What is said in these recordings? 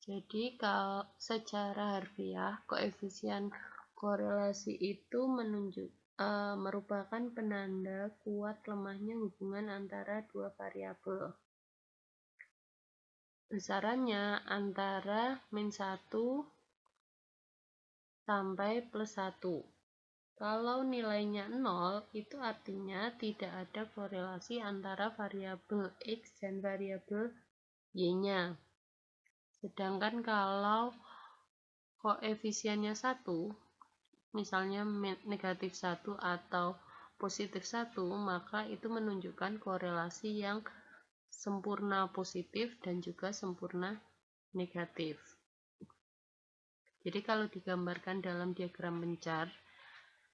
Jadi kalau secara harfiah, koefisien korelasi itu merupakan penanda kuat lemahnya hubungan antara dua variabel. Besarannya antara -1 sampai +1. Kalau nilainya 0, itu artinya tidak ada korelasi antara variabel X dan variabel Y-nya. Sedangkan kalau koefisiennya 1, misalnya -1 atau +1, maka itu menunjukkan korelasi yang sempurna positif dan juga sempurna negatif. Jadi kalau digambarkan dalam diagram pencar,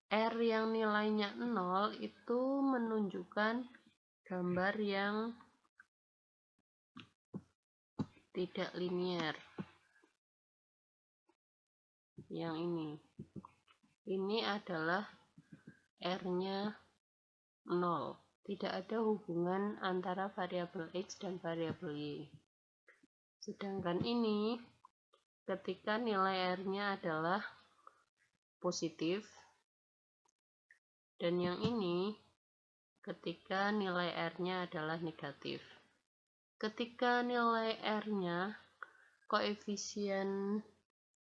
R yang nilainya 0 itu menunjukkan gambar yang tidak linier. Yang ini adalah R-nya 0. Tidak ada hubungan antara variabel X dan variabel Y. Sedangkan ini ketika nilai R-nya adalah positif, dan yang ini ketika nilai R-nya adalah negatif. Ketika nilai R-nya, koefisien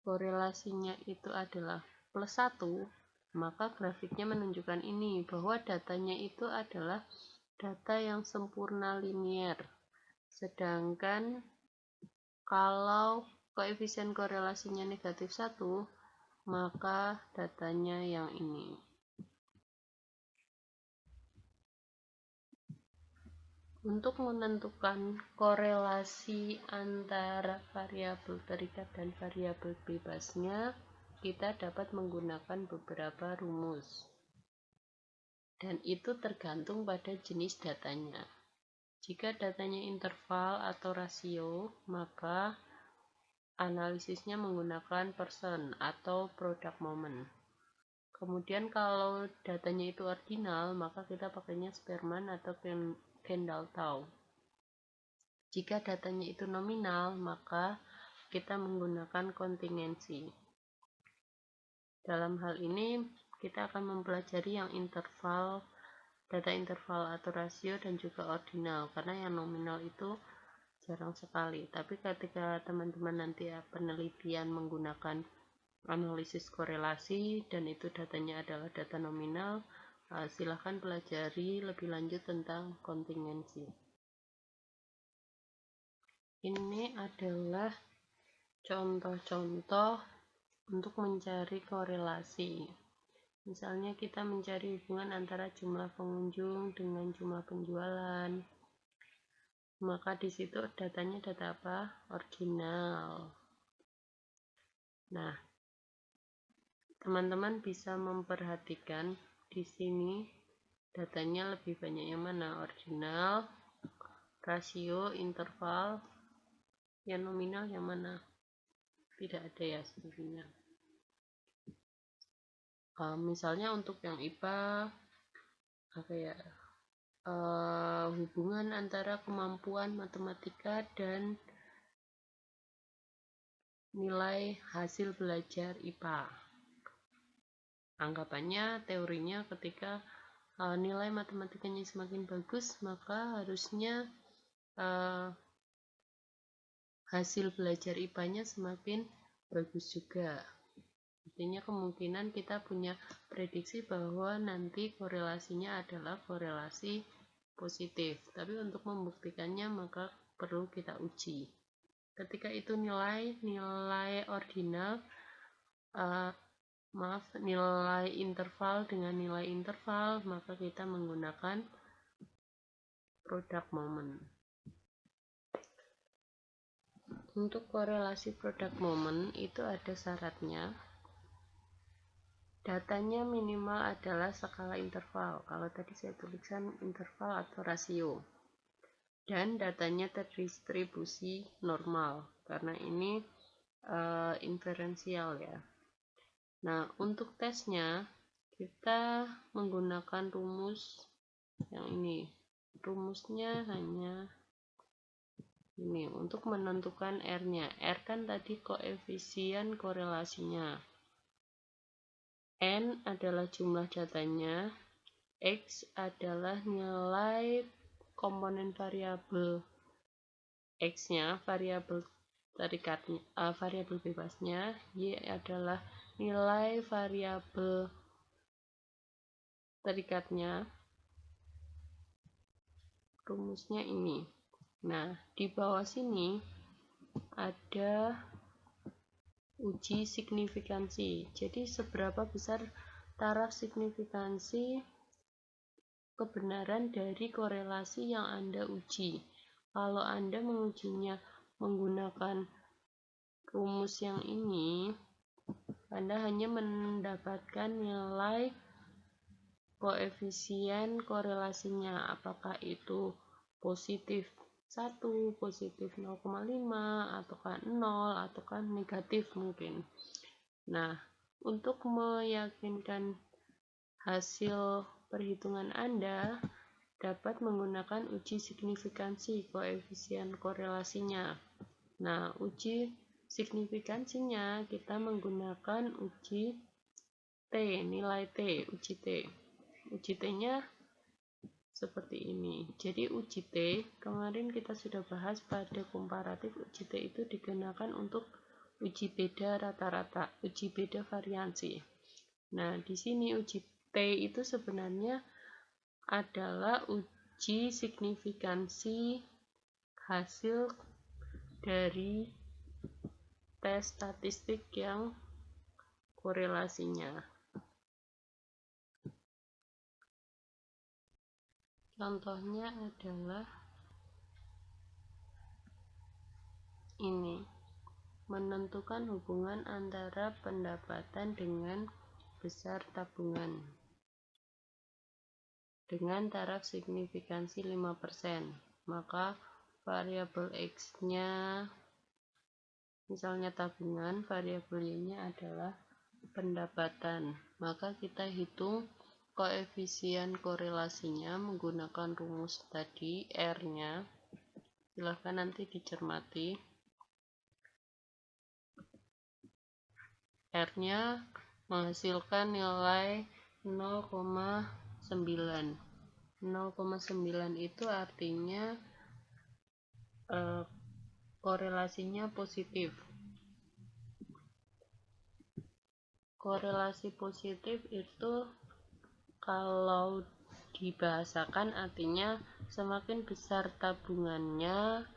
korelasinya itu adalah +1, maka grafiknya menunjukkan ini, bahwa datanya itu adalah data yang sempurna linier. Sedangkan kalau koefisien korelasinya -1, maka datanya yang ini. Untuk menentukan korelasi antara variabel terikat dan variabel bebasnya, kita dapat menggunakan beberapa rumus. Dan itu tergantung pada jenis datanya. Jika datanya interval atau rasio, maka analisisnya menggunakan person atau product moment. Kemudian kalau datanya itu ordinal, maka kita pakainya Spearman atau Kendall-Tau. Jika datanya itu nominal, maka kita menggunakan kontingensi. Dalam hal ini, kita akan mempelajari yang interval, data interval atau rasio, dan juga ordinal, karena yang nominal itu jarang sekali. Tapi ketika teman-teman nanti penelitian menggunakan analisis korelasi dan itu datanya adalah data nominal, silahkan pelajari lebih lanjut tentang kontingensi. Ini adalah contoh-contoh untuk mencari korelasi. Misalnya kita mencari hubungan antara jumlah pengunjung dengan jumlah penjualan. Maka di situ datanya data apa? Ordinal. Nah, teman-teman bisa memperhatikan di sini datanya lebih banyak yang mana? Ordinal, rasio, interval, yang nominal yang mana? Tidak ada ya sebenarnya. Misalnya untuk yang IPA, apa ya, hubungan antara kemampuan matematika dan nilai hasil belajar IPA. Anggapannya teorinya ketika nilai matematikanya semakin bagus, maka harusnya hasil belajar IPA-nya semakin bagus juga. Artinya kemungkinan kita punya prediksi bahwa nanti korelasinya adalah korelasi positif. Tapi untuk membuktikannya maka perlu kita uji. Ketika itu nilai ordinal, nilai interval dengan nilai interval, maka kita menggunakan product moment. Untuk korelasi product moment itu ada syaratnya. Datanya minimal adalah skala interval. Kalau tadi saya tuliskan interval atau rasio. Dan datanya terdistribusi normal. Karena ini inferensial ya. Nah, untuk tesnya kita menggunakan rumus yang ini. Rumusnya hanya ini untuk menentukan R-nya. R kan tadi koefisien korelasinya. N adalah jumlah datanya. X adalah nilai komponen variabel X-nya, variabel tarikatnya, variabel bebasnya. Y adalah nilai variabel tarikatnya. Rumusnya ini. Nah, di bawah sini ada uji signifikansi. Jadi, seberapa besar taraf signifikansi kebenaran dari korelasi yang Anda uji. Kalau Anda mengujinya menggunakan rumus yang ini, Anda hanya mendapatkan nilai koefisien korelasinya, apakah itu positif 1, positif 0,5, ataukah 0, ataukah negatif mungkin. Nah, untuk meyakinkan hasil perhitungan Anda, dapat menggunakan uji signifikansi koefisien korelasinya. Nah, uji signifikansinya kita menggunakan uji T, nilai T, uji T. Uji T-nya seperti ini. Jadi uji T, kemarin kita sudah bahas pada komparatif, uji T itu digunakan untuk uji beda rata-rata, uji beda variansi. Nah, di sini uji T itu sebenarnya adalah uji signifikansi hasil dari tes statistik yang korelasinya. Contohnya adalah ini, menentukan hubungan antara pendapatan dengan besar tabungan dengan taraf signifikansi 5%. Maka variabel X-nya misalnya tabungan, variabel Y-nya adalah pendapatan. Maka kita hitung koefisien korelasinya menggunakan rumus tadi, R-nya. Silahkan nanti dicermati. R-nya menghasilkan nilai 0,9. 0,9 itu artinya korelasinya positif. Korelasi positif itu kalau dibahasakan artinya semakin besar tabungannya,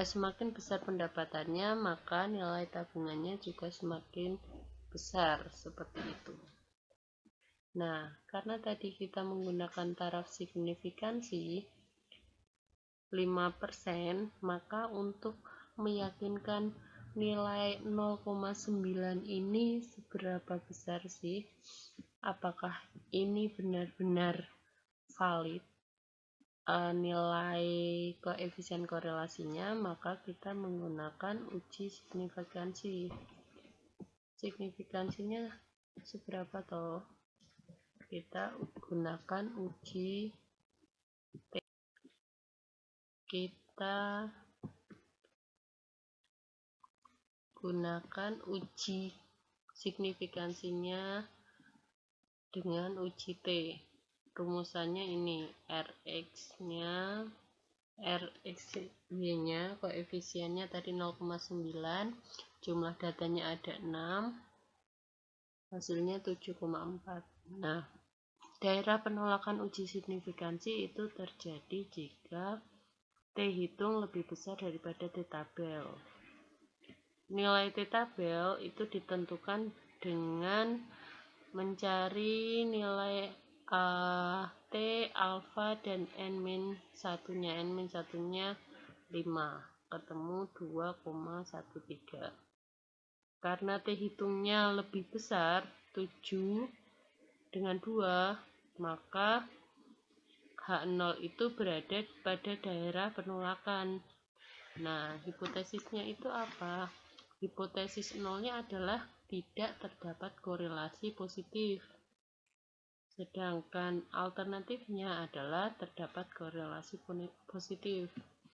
semakin besar pendapatannya, maka nilai tabungannya juga semakin besar, seperti itu. Nah, karena tadi kita menggunakan taraf signifikansi 5%, maka untuk meyakinkan nilai 0,9 ini seberapa besar sih? Apakah ini benar-benar valid nilai koefisien korelasinya, maka kita menggunakan uji signifikansi. Signifikansinya seberapa toh? Kita gunakan uji T. Kita gunakan uji signifikansinya dengan uji T. Rumusannya ini, Rx-nya, Rxy-nya, koefisiennya tadi 0,9, jumlah datanya ada 6, hasilnya 7,4. Nah, daerah penolakan uji signifikansi itu terjadi jika T hitung lebih besar daripada T tabel. Nilai T tabel itu ditentukan dengan mencari nilai T, alfa, dan N-1-nya. N-1-nya 5, ketemu 2,13. Karena T hitungnya lebih besar, 7 dengan 2, maka H0 itu berada pada daerah penolakan. Nah, hipotesisnya itu apa? Hipotesis nolnya adalah tidak terdapat korelasi positif. Sedangkan alternatifnya adalah terdapat korelasi positif.